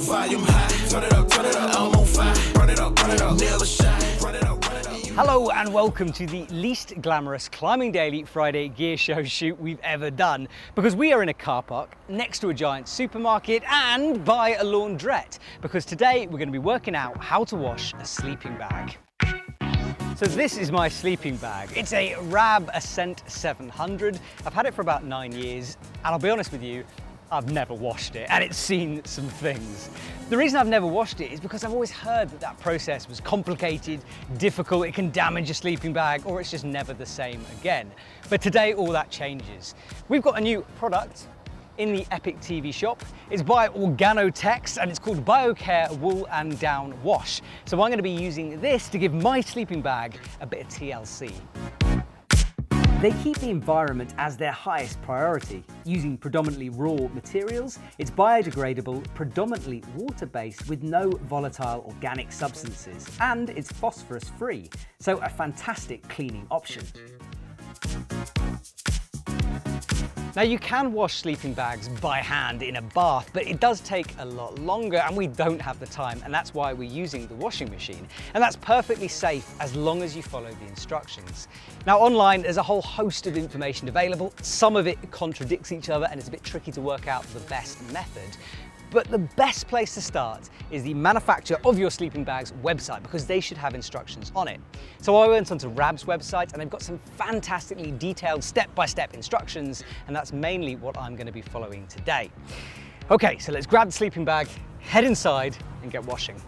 volume high, turn it up, I'm on fire, run it up, never shy, run it up, run it up. Hello and welcome to the least glamorous Climbing Daily Friday gear show shoot we've ever done, because we are in a car park next to a giant supermarket and by a laundrette, because today we're going to be working out how to wash a sleeping bag. So this is my sleeping bag. It's a Rab Ascent 700. I've had it for about 9 years, and I'll be honest with you, I've never washed it, and it's seen some things. The reason I've never washed it is because I've always heard that that process was complicated, difficult, it can damage a sleeping bag, or it's just never the same again. But today, all that changes. We've got a new product in the Epic TV shop. It's by Organotex and it's called BioCare Wool and Down Wash. So I'm going to be using this to give my sleeping bag a bit of TLC. They keep the environment as their highest priority, using predominantly raw materials. It's biodegradable, predominantly water-based with no volatile organic substances, and it's phosphorus-free, so a fantastic cleaning option. Now you can wash sleeping bags by hand in a bath, but it does take a lot longer and we don't have the time, and that's why we're using the washing machine. And that's perfectly safe as long as you follow the instructions. Now online there's a whole host of information available. Some of it contradicts each other and it's a bit tricky to work out the best method. But the best place to start is the manufacturer of your sleeping bag's website, because they should have instructions on it. So I went onto Rab's website and they've got some fantastically detailed step-by-step instructions, and that's mainly what I'm going to be following today. Okay, so let's grab the sleeping bag, head inside and get washing.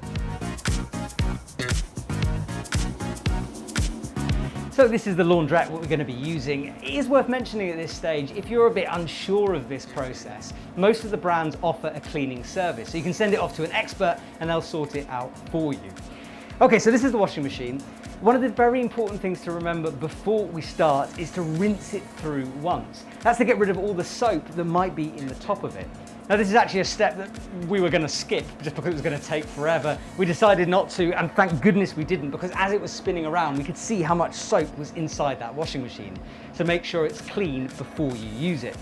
So this is the laundrette what we're going to be using. It is worth mentioning at this stage, if you're a bit unsure of this process, most of the brands offer a cleaning service. So you can send it off to an expert and they'll sort it out for you. Okay, so this is the washing machine. One of the very important things to remember before we start is to rinse it through once. That's to get rid of all the soap that might be in the top of it. Now this is actually a step that we were going to skip just because it was going to take forever. We decided not to, and thank goodness we didn't, because as it was spinning around we could see how much soap was inside that washing machine. So make sure it's clean before you use it.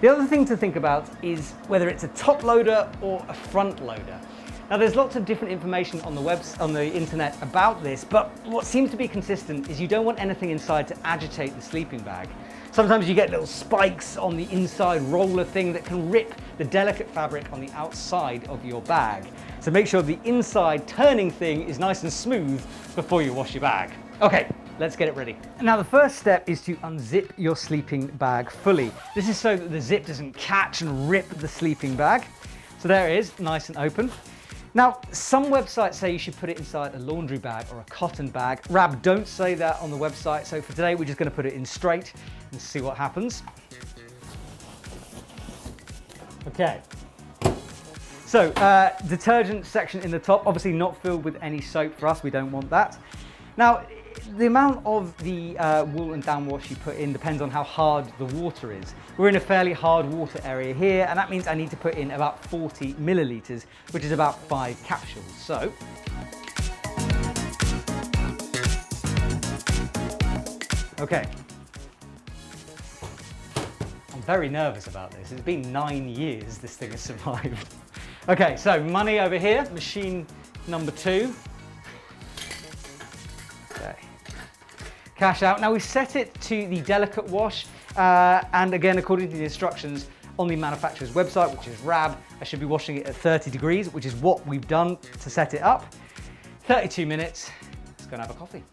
The other thing to think about is whether it's a top loader or a front loader. Now there's lots of different information on the internet about this, but what seems to be consistent is you don't want anything inside to agitate the sleeping bag. Sometimes you get little spikes on the inside roller thing that can rip the delicate fabric on the outside of your bag. So make sure the inside turning thing is nice and smooth before you wash your bag. Okay, let's get it ready. Now the first step is to unzip your sleeping bag fully. This is so that the zip doesn't catch and rip the sleeping bag. So there it is, nice and open. Now, some websites say you should put it inside a laundry bag or a cotton bag. Rab don't say that on the website, so for today we're just going to put it in straight and see what happens. Okay. So, detergent section in the top, obviously not filled with any soap for us, we don't want that. Now, the amount of the wool and down wash you put in depends on how hard the water is. We're in a fairly hard water area here, and that means I need to put in about 40 millilitres, which is about 5 capsules. So, okay. I'm very nervous about this. It's been 9 years this thing has survived. Okay, so money over here, machine number 2. Okay. Cash out. Now we set it to the delicate wash, and again, according to the instructions on the manufacturer's website, which is Rab, I should be washing it at 30 degrees, which is what we've done to set it up. 32 minutes. Let's go and have a coffee.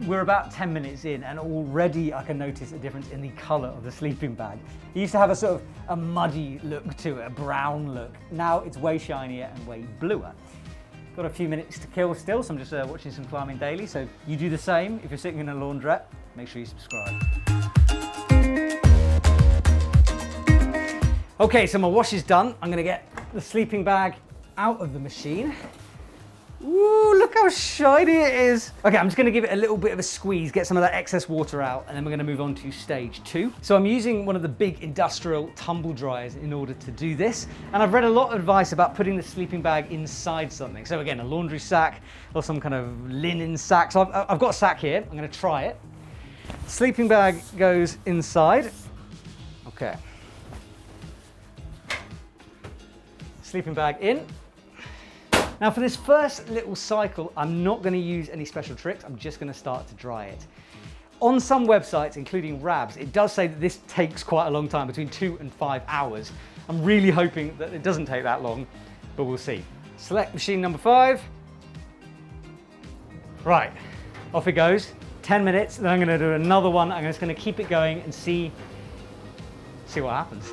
We're about 10 minutes in and already I can notice a difference in the colour of the sleeping bag. It used to have a sort of a muddy look to it, a brown look. Now it's way shinier and way bluer. Got a few minutes to kill still, so I'm just watching some Climbing Daily. So you do the same. If you're sitting in a laundrette, make sure you subscribe. Okay, so my wash is done. I'm gonna get the sleeping bag out of the machine. Ooh, look how shiny it is. Okay, I'm just gonna give it a little bit of a squeeze, get some of that excess water out, and then we're gonna move on to stage 2. So I'm using one of the big industrial tumble dryers in order to do this. And I've read a lot of advice about putting the sleeping bag inside something. So again, a laundry sack or some kind of linen sack. So I've got a sack here, I'm gonna try it. Sleeping bag goes inside. Okay. Sleeping bag in. Now for this first little cycle, I'm not going to use any special tricks. I'm just going to start to dry it. On some websites, including Rabs, it does say that this takes quite a long time, between 2 and 5 hours. I'm really hoping that it doesn't take that long, but we'll see. Select machine number 5. Right, off it goes. 10 minutes, then I'm going to do another one. I'm just going to keep it going and see what happens.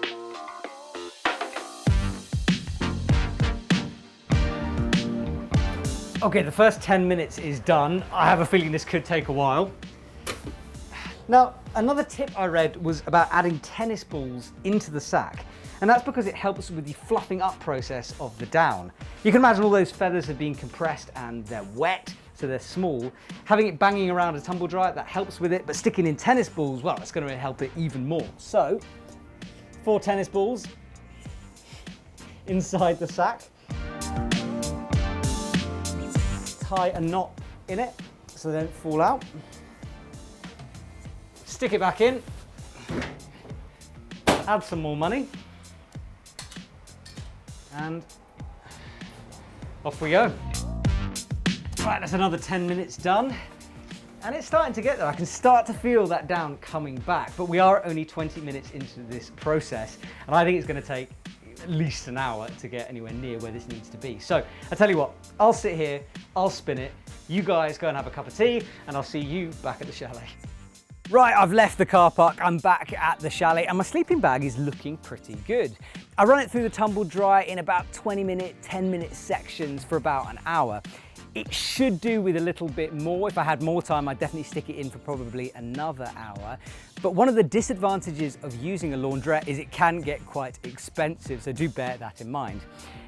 Okay, the first 10 minutes is done. I have a feeling this could take a while. Now, another tip I read was about adding tennis balls into the sack, and that's because it helps with the fluffing up process of the down. You can imagine all those feathers have been compressed and they're wet, so they're small. Having it banging around a tumble dryer, that helps with it, but sticking in tennis balls, well, it's going to help it even more. So, 4 tennis balls inside the sack. Tie a knot in it so they don't fall out. Stick it back in. Add some more money. And off we go. Right, that's another 10 minutes done. And it's starting to get there. I can start to feel that down coming back, but we are only 20 minutes into this process. And I think it's going to take at least an hour to get anywhere near where this needs to be. So I tell you what, I'll sit here, I'll spin it. You guys go and have a cup of tea, and I'll see you back at the chalet. Right, I've left the car park, I'm back at the chalet, and my sleeping bag is looking pretty good. I run it through the tumble dryer in about 20-minute, 10-minute sections for about an hour. It should do with a little bit more. If I had more time, I'd definitely stick it in for probably another hour. But one of the disadvantages of using a laundrette is it can get quite expensive, so do bear that in mind.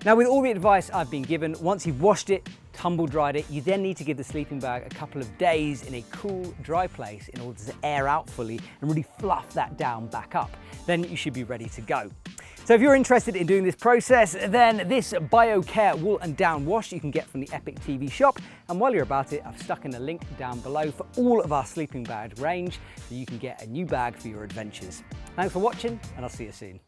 Now, with all the advice I've been given, once you've washed it, tumble dried it, you then need to give the sleeping bag a couple of days in a cool, dry place in order to air out fully and really fluff that down back up. Then you should be ready to go. So if you're interested in doing this process, then this BioCare wool and down wash you can get from the Epic TV shop. And while you're about it, I've stuck in a link down below for all of our sleeping bag range so you can get a new bag for your adventures. Thanks for watching, and I'll see you soon.